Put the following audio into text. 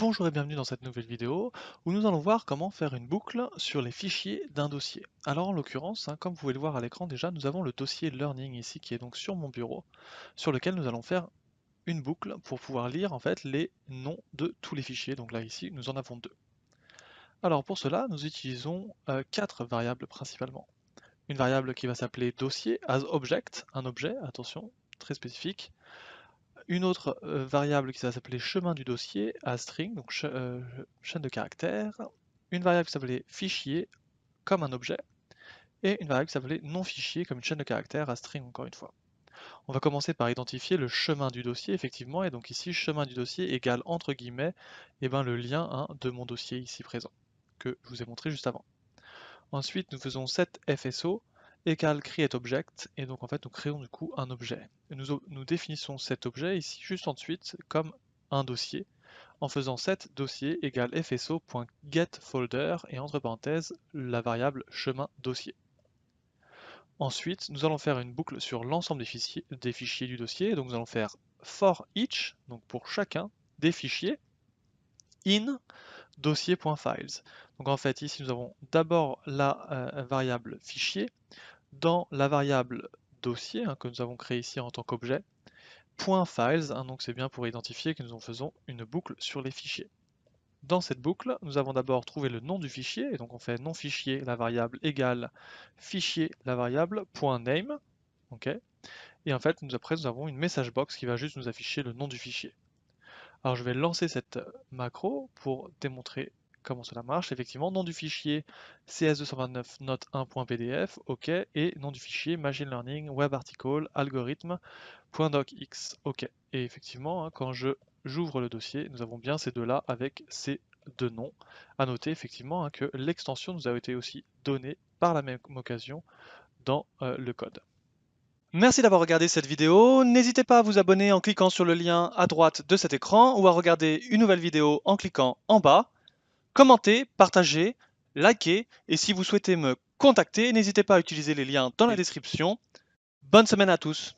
Bonjour et bienvenue dans cette nouvelle vidéo où nous allons voir comment faire une boucle sur les fichiers d'un dossier. Alors en l'occurrence, comme vous pouvez le voir à l'écran déjà, nous avons le dossier Learning ici qui est donc sur mon bureau, sur lequel nous allons faire une boucle pour pouvoir lire en fait les noms de tous les fichiers. Donc là ici, nous en avons deux. Alors pour cela, nous utilisons quatre variables principalement. Une variable qui va s'appeler dossier as object, un objet, attention, très spécifique. Une autre variable qui va s'appeler chemin du dossier à string, donc chaîne de caractères. Une variable qui s'appelait fichier comme un objet. Et une variable qui s'appelait non fichier comme une chaîne de caractères à string encore une fois. On va commencer par identifier le chemin du dossier effectivement, et donc ici chemin du dossier égale entre guillemets le lien de mon dossier ici présent, que je vous ai montré juste avant. Ensuite nous faisons set FSO égale createObject, et donc en fait nous créons du coup un objet. Et nous définissons cet objet ici juste ensuite comme un dossier, en faisant set dossier égale fso.getFolder et entre parenthèses la variable chemin dossier. Ensuite nous allons faire une boucle sur l'ensemble des fichiers du dossier, donc nous allons faire for each, donc pour chacun des fichiers, in dossier.files. Donc en fait ici nous avons d'abord la variable fichier, dans la variable dossier que nous avons créé ici en tant qu'objet, .files, donc c'est bien pour identifier que nous en faisons une boucle sur les fichiers. Dans cette boucle, nous avons d'abord trouvé le nom du fichier, et donc on fait nom fichier, la variable égale fichier, la variable .name, ok. Et en fait, après nous avons une message box qui va juste nous afficher le nom du fichier. Alors je vais lancer cette macro pour démontrer comment cela marche. Effectivement, nom du fichier cs229 note1.pdf, ok, et nom du fichier machine learning web article algorithme.docx, ok. Et effectivement, quand j'ouvre le dossier, nous avons bien ces deux-là avec ces deux noms. À noter effectivement que l'extension nous a été aussi donnée par la même occasion dans le code. Merci d'avoir regardé cette vidéo. N'hésitez pas à vous abonner en cliquant sur le lien à droite de cet écran ou à regarder une nouvelle vidéo en cliquant en bas. Commentez, partagez, likez et si vous souhaitez me contacter, n'hésitez pas à utiliser les liens dans la description. Bonne semaine à tous.